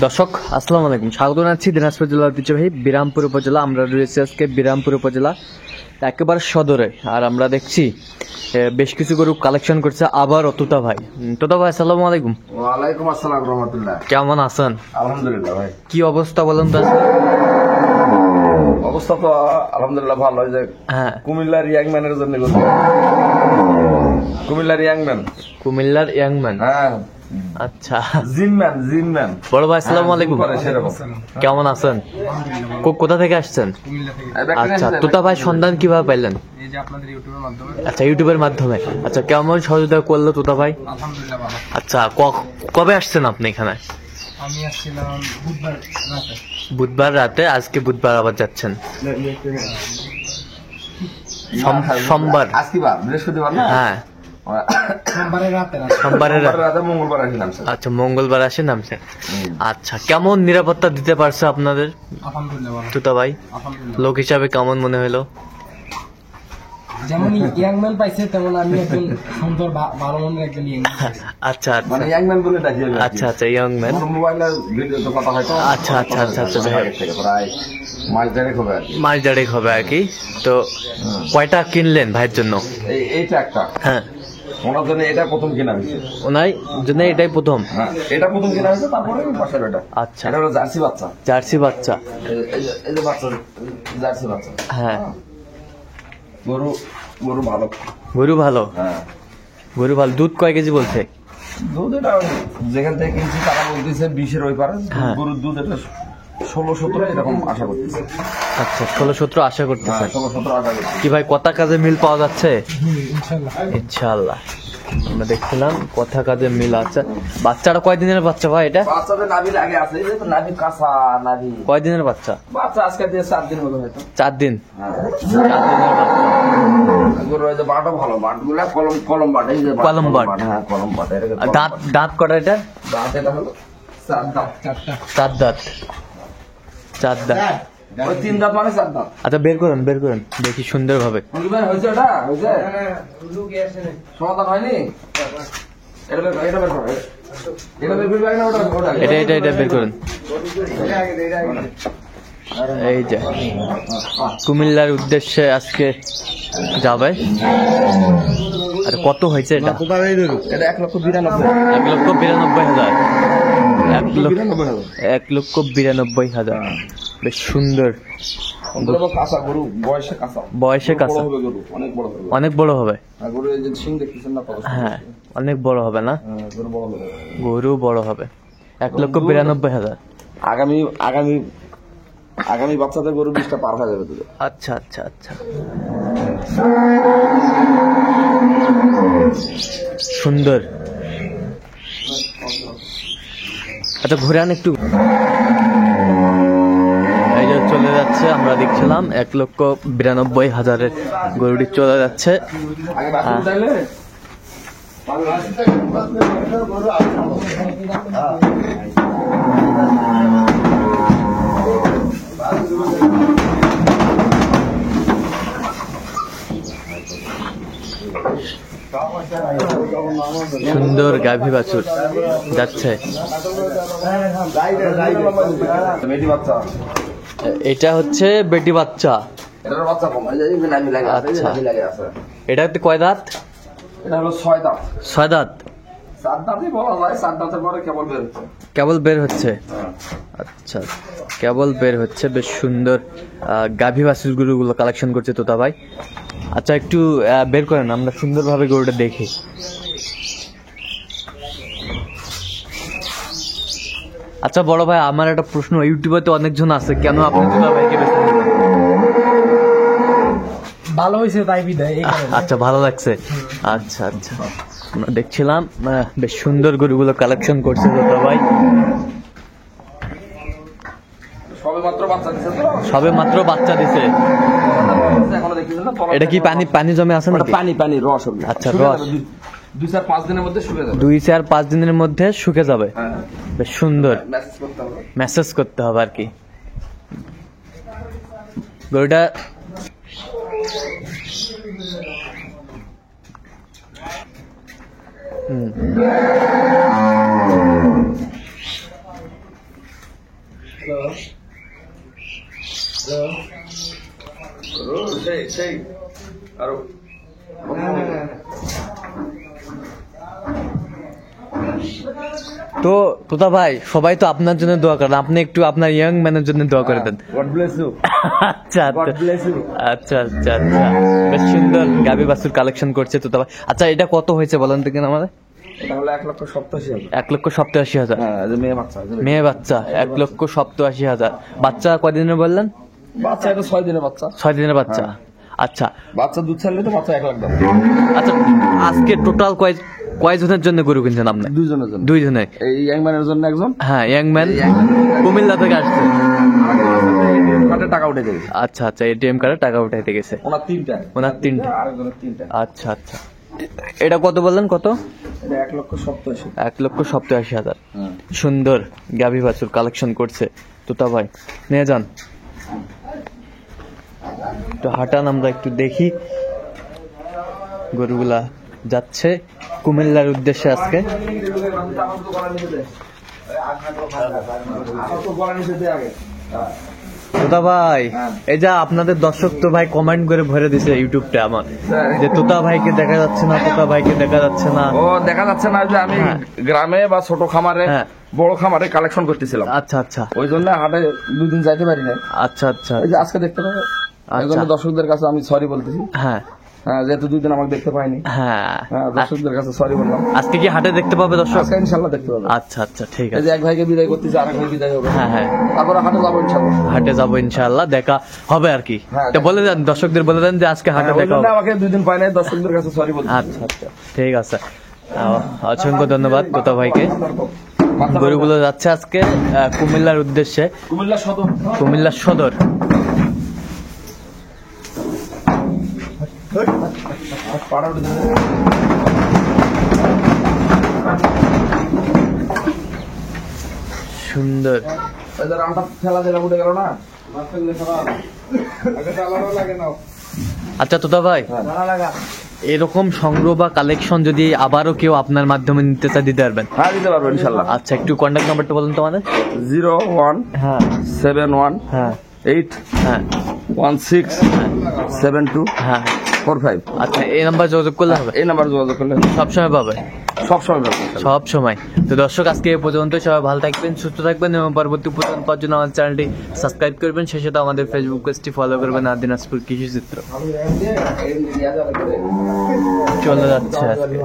দর্শক আসসালামু আলাইকুম, স্বাগত জানাচ্ছি দিনাজপুর জেলার ঐতিহ্যবাহী বিরামপুর উপজেলা। আমরা রয়েছি আজকে বিরামপুর উপজেলা একেবারে সদরে, আর আমরা দেখছি বেশ কিছু গরু কালেকশন করছে আবার তোতা ভাই। তোতা ভাই আসসালামু আলাইকুম। ওয়ালাইকুম আসসালাম রাহমাতুল্লাহ। কেমন আছেন? আলহামদুলিল্লাহ ভাই। কি অবস্থা বলেন তো? অবস্থা তো আলহামদুলিল্লাহ ভালো। যে হ্যাঁ, কুমিল্লার ইয়াংম্যানের জন্য কুমিল্লার ইয়াংম্যান হ্যাঁ আচ্ছা। জিনম্যান বড় ভাই আসসালামু আলাইকুম, কেমন আছেন? কোথা থেকে আসছেন? আচ্ছা, তোতা ভাই সন্ধান কিভাবে পাইলেন? আচ্ছা, ইউটিউবের মাধ্যমে। আচ্ছা, কেমন সহযোগিতা করলো তোতা ভাই? আচ্ছা, কবে আসছেন আপনি এখানে? আমি আসছিলাম বুধবার রাতে। আজকে বুধবার আবার যাচ্ছেন? সোমবার আজকে বৃহস্পতিবার না? হ্যাঁ, সোমবারের রাতে মঙ্গলবার আসি নামছে। আচ্ছা, মঙ্গলবার আসে নামছে। আচ্ছা, কেমন নিরাপত্তা দিতে পারছে আপনাদের তোতা ভাই? লোক হিসাবে কেমন মনে হলো? যেমন ইয়াংম্যান পাইছে তেমন আমি একজন সুন্দর ভালো মনের একজন ইয়াংম্যান। আচ্ছা মানে ইয়াংম্যান বলে ডাকি। আচ্ছা, ইয়ং ম্যান। মোবাইলের ভিডিওতে কথা হয় তো। আচ্ছা, প্রায় মাস দেড়েক হবে আর কি। তো কয়টা কিনলেন ভাইয়ের জন্য? এইটা একটা। হ্যাঁ, ওনার জন্য এটা প্রথম কেনা হয়েছে। ওনার জন্য এটাই প্রথম? হ্যাঁ, এটা প্রথম কেনা হয়েছে। তারপরে পাশের এটা। আচ্ছা, এটা হলো জার্সি বাচ্চা। জার্সি বাচ্চা। এই যে বাচ্চা, জার্সি বাচ্চা। হ্যাঁ, গরু ভালো। গরু ভালো। হ্যাঁ, গরু ভালো। দুধ কয় কেজি বলছে? দুধ এটা যেখান থেকে কিনছি তারা বলতেছে 20-এর ওই পারে। হ্যাঁ। গরুর দুধ এটা 16-17 এরকম আশা করতেছে। আচ্ছা, 16-17 আশা করতেছে। 16-17 আশা করতেছে। কি ভাই কথা কাজে মিল পাওয়া যাচ্ছে? ইনশাআল্লাহ ইনশাআল্লাহ। আমরা দেখছিলাম কথা কাজে মিল আছে। বাচ্চাটা কয় দিনের বাচ্চা ভাই এটা? বাচ্চাদের নাভি লাগে আছে। এই যে তো নাভি কাঁচা নাভি। কয় দিনের বাচ্চা? বাচ্চা আজকে দিয়ে 4 দিন হলো হয়তো। 4 দিন। হ্যাঁ, 4 দিনের বাচ্চা। গরু এই যে বাটও ভালো। বাটগুলা কলম বাট। এই যে কলম বাট। হ্যাঁ, কলম বাট। দাঁত কটা এটা? দাঁত এটা হলো 4 দাঁত। 4 দাঁত। 4 দাঁত। ওই 3 দাঁত মানে 4 দাঁত। আচ্ছা, বের করেন দেখি সুন্দর ভাবে। ভাই হয়েছে ওটা? হয়েছে? সমাধান হয়নি? এটা বের করো। এটা বের করবে না ওটা? এটা বের করেন। এই যে কুমিল্লার উদ্দেশ্যে আজকে যাবে। আর কত হয়েছে এটা? এটা 1,92,000। 1,92,000। 1,92,000। বেশ সুন্দর। কাঁচা গরু, বয়সে কাঁচা। বড় হবে গরু, অনেক বড় হবে। অনেক বড় হবে। আর গরু এই যে শিং দেখতেছেন না কত? হ্যাঁ, অনেক বড় হবে না? গরু বড় হবে। গরু বড় হবে। 1,92,000। আগামী বাচ্চাদের গরু 20টা পার হয়ে যাবে। আচ্ছা। সুন্দর। আচ্ছা, ঘুরে আন একটু। এই যে চলে যাচ্ছে, আমরা দেখছিলাম 1,92,000 গরুটি চলে যাচ্ছে। আগে বাচ্চা চাইলে সুন্দর গাভী বাছুর যাচ্ছে। এটা হচ্ছে বেটি বাচ্চা। এটার বাচ্চা কম। এই যে নাভি লাগে আছে। আচ্ছা। নাভি লাগে আছে। এটাতে কয় দাঁত? এটা হলো 6 দাঁত। 6 দাঁত। 7 দাঁতই বলা যায়। 7 দাঁতের পরে কেবল বের হচ্ছে। আচ্ছা, কেবল বের হচ্ছে। বেশ সুন্দর গাভী বাছুর গরুগুলো কালেকশন করছে তোতা ভাই। আচ্ছা, একটু বের করেন, আমরা সুন্দরভাবে গরুটা দেখি। আচ্ছা বড় ভাই, আমার একটা প্রশ্ন। ইউটিউবে তো অনেকজন আছে, কেন আপনি তোতা ভাইকে বেছে নিলেন? ভালো হয়েছে তাই বিদায়। আচ্ছা, ভালো লাগছে। আচ্ছা, আমরা দেখছিলাম বেশ সুন্দর গরুগুলো কালেকশন করছে তোতা ভাই। সবে মাত্র বাচ্চা দিছে। এটা কি পানি জমে আছে নাকি? পানি রস। আচ্ছা, রস 2-4-5 দিনের মধ্যে শুকিয়ে যাবে। 2-4-5 দিনের মধ্যে শুকে যাবে। হ্যাঁ, বেশ সুন্দর। মেসেজ করতে হবে আর কি। গরুটা তো তোতা ভাই সবাই তো আপনার জন্য দোয়া করেন, আপনি একটু আপনার ইয়াং ম্যানের জন্য দোয়া করে দেন। God bless you. আচ্ছা গড ব্লেস ইউ। আচ্ছা আচ্ছা আচ্ছা, বেশ সুন্দর গাবি বাছুর কালেকশন করছে তোতা ভাই। আচ্ছা এটা কত হয়েছে বলেন তো কিনা আমাদের? এটা হলো 1,87,000। 1,87,000। হ্যাঁ, এই যে মেয়ে বাচ্চা। মেয়ে বাচ্চা 1,87,000। বাচ্চা কয়দিনের বললেন? বাচ্চা এটা 6 দিনের বাচ্চা। 6 দিনের বাচ্চা। আচ্ছা বাচ্চা দুধ ছাড়লে তো বাচ্চা 1 লাখ দাম। আচ্ছা, আজকে টোটাল কয়জনের জন্য গরু কিনছেন আপনি? দুইজনের জন্য। দুইজনে। এই ইয়াং ম্যানের জন্য একজন। হ্যাঁ, ইয়াং ম্যান কুমিল্লা থেকে আসছে। কাটে টাকা উঠে গেছে। আচ্ছা আচ্ছা, এটিএম কার্ডে টাকা উঠাইতে গেছে। ওনার 3টা। ওনার 3টা। আরেকজনের 3টা। আচ্ছা আচ্ছা, এটা কত বললেন? কত? এটা 1,87,000। 1,87,000। হ্যাঁ। সুন্দর গাভী বাছুর কালেকশন করছে তোতা ভাই, নিয়ে যান তো হাঁটান, আমরা একটু দেখি। গরুগুলা যাচ্ছে কুমিল্লার উদ্দেশ্যে আজকে। তোতা ভাই, এই যে আপনাদের দর্শক তো ভাই কমেন্ট করে ভরে দিছে ইউটিউবটা আমার, যে তোতা ভাইকে দেখা যাচ্ছে না, তোতা ভাইকে দেখা যাচ্ছে না। ও দেখা যাচ্ছে না যে আমি গ্রামে বা ছোট খামারে হ্যাঁ। বড় খামারে কালেকশন করতেছিলাম। আচ্ছা আচ্ছা ওই জন্য হাটে 2 দিন যাইতে পারি না। আচ্ছা আচ্ছা। এই যে আজকে দেখতে পাবো। এই জন্য দর্শকদের কাছে আমি সরি বলতেছি। হ্যাঁ হ্যাঁ, যেহেতু 2 দিন আমাকে দেখতে পাইনি। হ্যাঁ, হ্যাঁ, দর্শকদের কাছে সরি বললাম। আজকে কি হাটে দেখতে পাবে দর্শক? আজকে ইনশাআল্লাহ দেখতে পাবো। আচ্ছা আচ্ছা, ঠিক এই আছে। যে এক ভাইকে বিদায় করতেছি, আরেক ভাই বিদায় হবে। হ্যাঁ হ্যাঁ, তারপরে হাটে যাবো ইনশাআল্লাহ। হাটে যাবো ইনশাআল্লাহ, দেখা হবে আর কি। হ্যাঁ, তো বলে দেন, দর্শকদের বলে দেন যে আজকে হাটে ওই দেখা জন্য হবে। আমাকে 2 দিন পাই নাই, দর্শকদের কাছে সরি বলতেছি। আচ্ছা আচ্ছা, ঠিক আছে। অসংখ্য ধন্যবাদ তোতা ভাইকে। গরুগুলো যাচ্ছে আজকে কুমিল্লার উদ্দেশ্যে, কুমিল্লা সদর। কুমিল্লার সদর। পাড়া উঠে যাবে। সুন্দর। এই যে রামটা খেলা যেটা উঠে গেল না। আচ্ছা তোতা ভাই, এরকম সংগ্রহ বা কালেকশন যদি আবারও কেউ আপনার মাধ্যমে নিতে চায়, দিতে পারবেন? হ্যাঁ, দিতে পারবো ইনশাআল্লাহ। আচ্ছা, একটু কন্ট্যাক্ট নাম্বারটা বলুন তো আমাদের। 0171 হ্যাঁ 8 হ্যাঁ 16 72 হ্যাঁ। 45। আচ্ছা, এই নাম্বার যোগাযোগ করলে হবে? এই নাম্বার যোগাযোগ করলে সবসময় পাবে? সবসময় পাবো। সব সময়। তো দর্শক, আজকে এ পর্যন্ত। সবাই ভালো থাকবেন, সুস্থ থাকবেন এবং পরবর্তী প্রতিবেদন পাওয়ার জন্য আমাদের চ্যানেলটি সাবস্ক্রাইব করবেন। সেই সাথে আমাদের ফেসবুক পেজটি ফলো করবেন, আর দিনাজপুর কৃষি চিত্র। চলে যাচ্ছে আজকে।